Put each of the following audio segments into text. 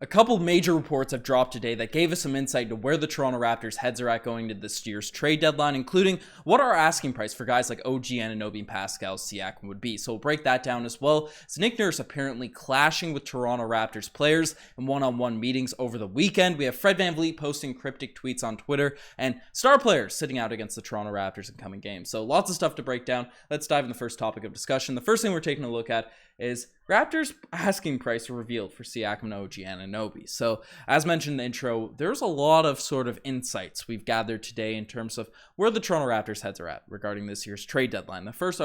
A couple major reports have dropped today that gave us some insight into where the Toronto Raptors' heads are at going into this year's trade deadline, including what our asking price for guys like OG Anunoby and Pascal Siakam would be. So we'll break that down as well. As Nick Nurse apparently clashing with Toronto Raptors players in one-on-one meetings over the weekend. We have Fred VanVleet posting cryptic tweets on Twitter, and star players sitting out against the Toronto Raptors in coming games. So lots of stuff to break down. Let's dive in the first topic of discussion. The first thing we're taking a look at is Raptors asking price revealed for Siakam and OG Anunoby. So as mentioned in the intro, there's a lot of sort of insights we've gathered today in terms of where the Toronto Raptors heads are at regarding this year's trade deadline. The first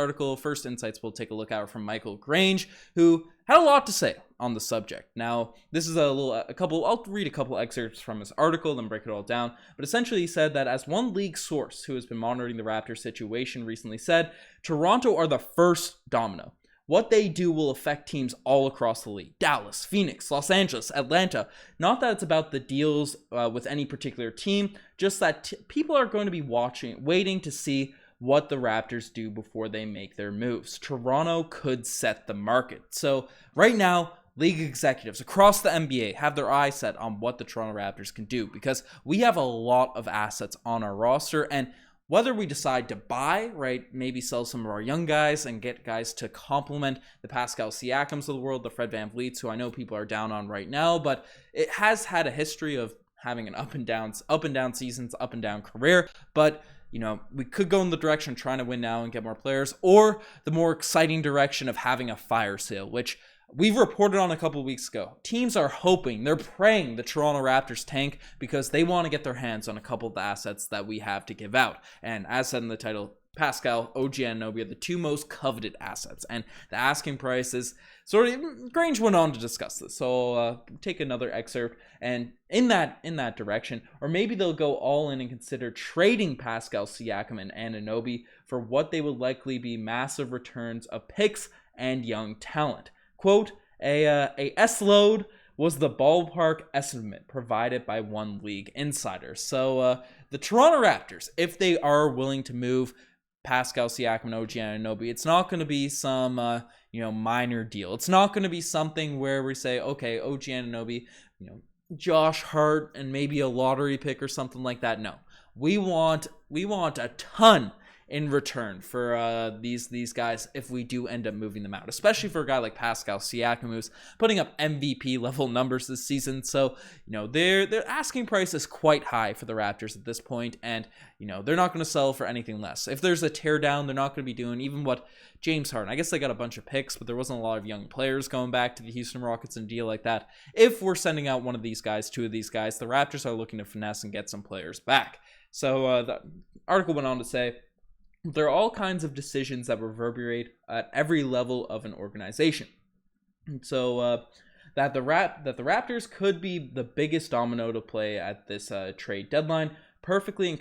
insights we'll take a look at are from Michael Grange, who had a lot to say on the subject. Now, this is I'll read a couple excerpts from his article, then break it all down. But essentially he said that as one league source who has been monitoring the Raptors situation recently said, Toronto are the first domino. What they do will affect teams all across the league. Dallas, Phoenix, Los Angeles, Atlanta. Not that it's about the deals with any particular team, just that people are going to be waiting to see what the Raptors do before they make their moves. Toronto could set the market. So right now, league executives across the NBA have their eyes set on what the Toronto Raptors can do because we have a lot of assets on our roster, and whether we decide to buy, right, maybe sell some of our young guys and get guys to complement the Pascal Siakams of the world, the Fred VanVleets, who I know people are down on right now, but it has had a history of having an up and down seasons, up and down career. But we could go in the direction of trying to win now and get more players, or the more exciting direction of having a fire sale, which we've reported on a couple weeks ago. Teams are hoping, they're praying the Toronto Raptors tank because they want to get their hands on a couple of the assets that we have to give out. And as said in the title, Pascal, OG Anunoby are the two most coveted assets. And the asking price is Grange went on to discuss this. So I'll take another excerpt and in that direction, or maybe they'll go all in and consider trading Pascal Siakam and Anunoby for what they would likely be massive returns of picks and young talent. Quote, a S-load was the ballpark estimate provided by one league insider. So the Toronto Raptors, if they are willing to move Pascal Siakam and OG Anunoby, it's not going to be some minor deal. It's not going to be something where we say, okay, OG Anunoby, Josh Hart and maybe a lottery pick or something like that. No, we want a ton in return for these guys if we do end up moving them out, especially for a guy like Pascal Siakam, who's putting up MVP level numbers this season. So their asking price is quite high for the Raptors at this point, and they're not going to sell for anything less. If there's a teardown, they're not going to be doing even what James Harden. I guess they got a bunch of picks, but there wasn't a lot of young players going back to the Houston Rockets in a deal like that. If we're sending out one of these guys, two of these guys, the Raptors are looking to finesse and get some players back. So the article went on to say, there are all kinds of decisions that reverberate at every level of an organization. So that the Raptors could be the biggest domino to play at this trade deadline perfectly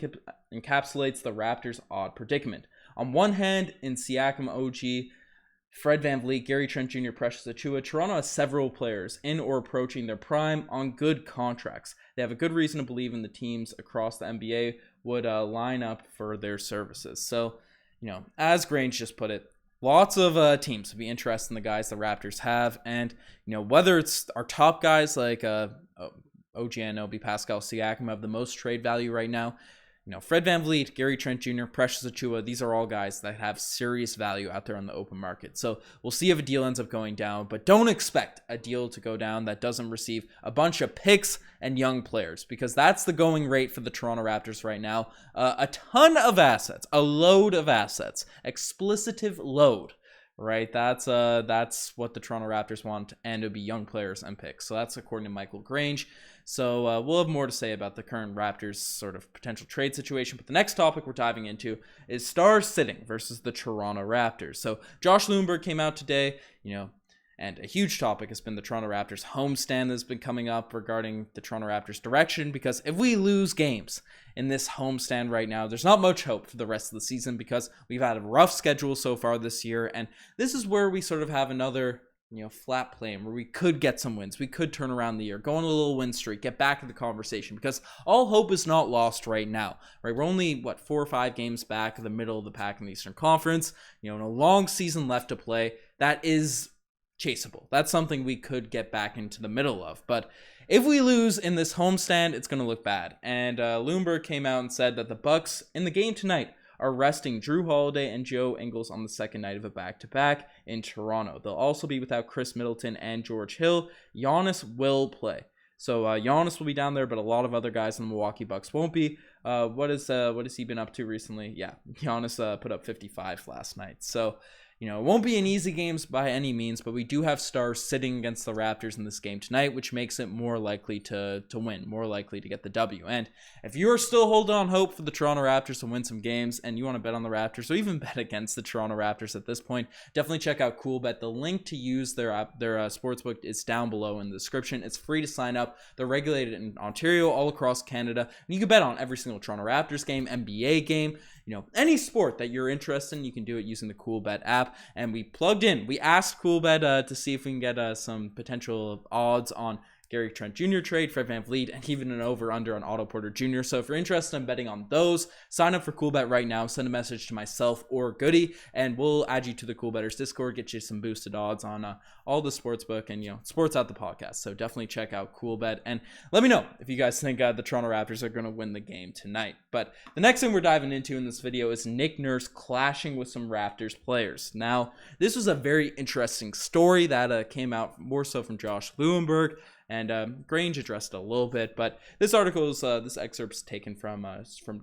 encapsulates the Raptors' odd predicament. On one hand, in Siakam, OG, Fred VanVleet, Gary Trent Jr., Precious Achiuwa, Toronto has several players in or approaching their prime on good contracts. They have a good reason to believe in the teams across the NBA would line up for their services. So, as Grange just put it, lots of teams would be interested in the guys the Raptors have. And, whether it's our top guys like OG Anunoby, Pascal Siakam have the most trade value right now. Fred VanVleet, Gary Trent Jr., Precious Achiuwa, these are all guys that have serious value out there on the open market. So we'll see if a deal ends up going down, but don't expect a deal to go down that doesn't receive a bunch of picks and young players, because that's the going rate for the Toronto Raptors right now. A ton of assets, a load of assets, explicitive load. Right, that's what the Toronto Raptors want, and it'll be young players and picks. So that's according to Michael Grange. So we'll have more to say about the current Raptors sort of potential trade situation. But the next topic we're diving into is stars sitting versus the Toronto Raptors. So Josh Lundberg came out today, and a huge topic has been the Toronto Raptors homestand that's been coming up regarding the Toronto Raptors direction, because if we lose games in this homestand right now, there's not much hope for the rest of the season, because we've had a rough schedule so far this year, and this is where we sort of have another flat plane where we could get some wins. We could turn around the year, go on a little win streak, get back to the conversation, because all hope is not lost right now, right? We're only, 4 or 5 games back of the middle of the pack in the Eastern Conference, and a long season left to play. That is chaseable. That's something we could get back into the middle of. But if we lose in this homestand, it's going to look bad. And Lundberg came out and said that the Bucks in the game tonight are resting Drew Holiday and Joe Ingles on the second night of a back-to-back in Toronto. They'll also be without Chris Middleton and George Hill. Giannis will play. So Giannis will be down there, but a lot of other guys in the Milwaukee Bucks won't be. What has he been up to recently? Yeah, Giannis put up 55 last night. So, it won't be an easy games by any means, but we do have stars sitting against the Raptors in this game tonight, which makes it more likely to win, more likely to get the W. And if you're still holding on hope for the Toronto Raptors to win some games and you want to bet on the Raptors or even bet against the Toronto Raptors at this point, definitely check out CoolBet. The link to use their sportsbook is down below in the description. It's free to sign up. They're regulated in Ontario, all across Canada. And you can bet on every single Toronto Raptors game, NBA game, any sport that you're interested in. You can do it using the CoolBet app. And we asked CoolBet to see if we can get some potential odds on Gary Trent Jr. trade, Fred VanVleet, and even an over-under on Otto Porter Jr. So if you're interested in betting on those, sign up for CoolBet right now. Send a message to myself or Goody, and we'll add you to the CoolBetters Discord, get you some boosted odds on all the sportsbook and, sports out the podcast. So definitely check out CoolBet, and let me know if you guys think the Toronto Raptors are going to win the game tonight. But the next thing we're diving into in this video is Nick Nurse clashing with some Raptors players. Now, this was a very interesting story that came out more so from Josh Lewinberg. And Grange addressed it a little bit, but this article is this excerpt's taken from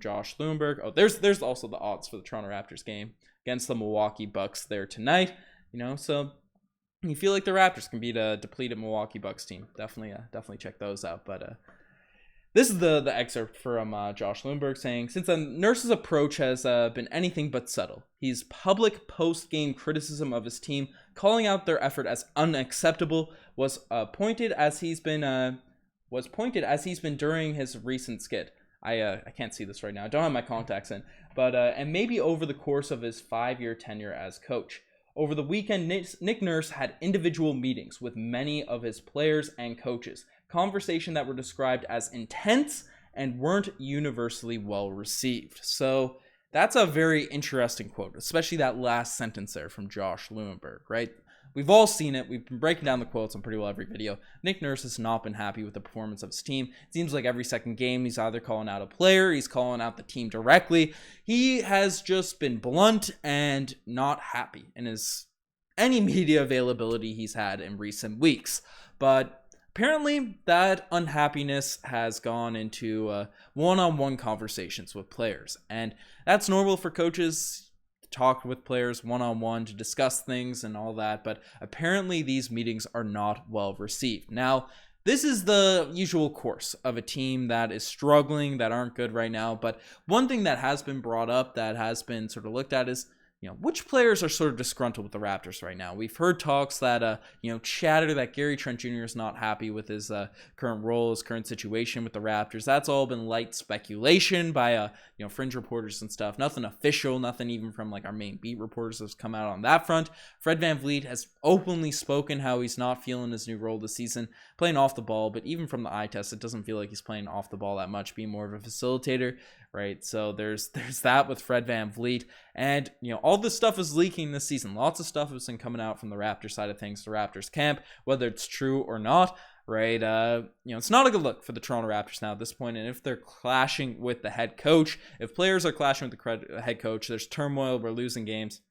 Josh Lewinberg. Oh, there's also the odds for the Toronto Raptors game against the Milwaukee Bucks there tonight. So you feel like the Raptors can beat a depleted Milwaukee Bucks team. Definitely check those out. But this is the excerpt from Josh Lewinberg saying, since Nurse's approach has been anything but subtle, his public post-game criticism of his team, calling out their effort as unacceptable, was pointed as he's been during his recent skit. I can't see this right now. I don't have my contacts in, but and maybe over the course of his 5-year tenure as coach. Over the weekend, Nick Nurse had individual meetings with many of his players and coaches, conversation that were described as intense and weren't universally well received. So that's a very interesting quote, especially that last sentence there from Josh Lewinberg, right? We've all seen it. We've been breaking down the quotes on pretty well every video. Nick Nurse has not been happy with the performance of his team. It seems like every second game, he's either calling out a player, he's calling out the team directly. He has just been blunt and not happy in any media availability he's had in recent weeks. But apparently, that unhappiness has gone into one-on-one conversations with players. And that's normal for coaches to talk with players one-on-one to discuss things and all that. But apparently, these meetings are not well received. Now, this is the usual course of a team that is struggling, that aren't good right now. But one thing that has been brought up, that has been sort of looked at is, which players are sort of disgruntled with the Raptors right now? We've heard talks that, chatter that Gary Trent Jr. is not happy with his current role, his current situation with the Raptors. That's all been light speculation by, fringe reporters and stuff. Nothing official, nothing even from our main beat reporters has come out on that front. Fred VanVleet has openly spoken how he's not feeling his new role this season, playing off the ball, but even from the eye test, it doesn't feel like he's playing off the ball that much, being more of a facilitator, right? So there's that with Fred VanVleet. And, all this stuff is leaking this season. Lots of stuff has been coming out from the Raptors side of things, the Raptors camp, whether it's true or not, right? It's not a good look for the Toronto Raptors now at this point. And if they're clashing with the head coach, if players are clashing with the head coach, there's turmoil, we're losing games.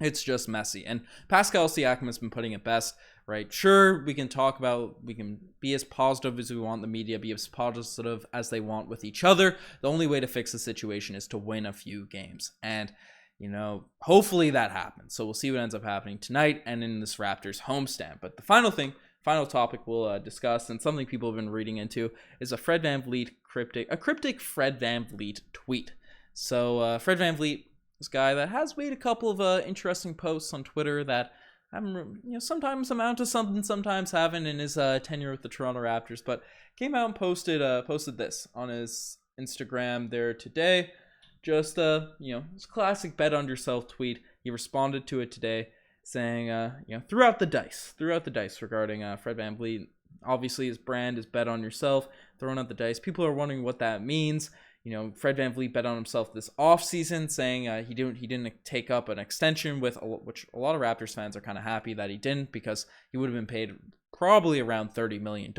It's just messy. And Pascal Siakam has been putting it best, right? Sure, we can be as positive as we want, the media be as positive as they want with each other. The only way to fix the situation is to win a few games. And, hopefully that happens. So we'll see what ends up happening tonight and in this Raptors homestand. But the final topic we'll discuss, and something people have been reading into, is a cryptic Fred VanVleet tweet. So Fred VanVleet, this guy that has made a couple of interesting posts on Twitter that sometimes amount to something, sometimes haven't in his tenure with the Toronto Raptors, but came out and posted this on his Instagram there today. Just his classic bet on yourself tweet. He responded to it today saying, threw out the dice regarding Fred VanVleet. Obviously his brand is bet on yourself, throwing out the dice. People are wondering what that means. Fred VanVleet bet on himself this offseason, saying he didn't take up an extension which a lot of Raptors fans are kind of happy that he didn't, because he would have been paid probably around $30 million.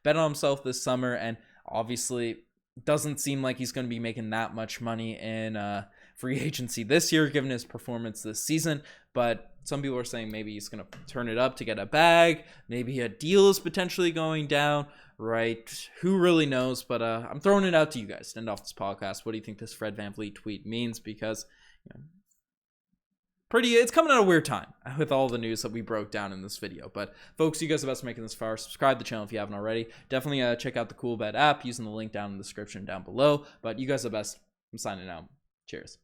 Bet on himself this summer, and obviously doesn't seem like he's going to be making that much money in free agency this year, given his performance this season. But some people are saying maybe he's going to turn it up to get a bag. Maybe a deal is potentially going down, right? Who really knows? But I'm throwing it out to you guys to end off this podcast. What do you think this Fred VanVleet tweet means? Because it's coming at a weird time with all the news that we broke down in this video. But folks, you guys are the best for making this far. Subscribe to the channel if you haven't already. Definitely check out the Coolbet app using the link down in the description down below. But you guys are the best. I'm signing out. Cheers.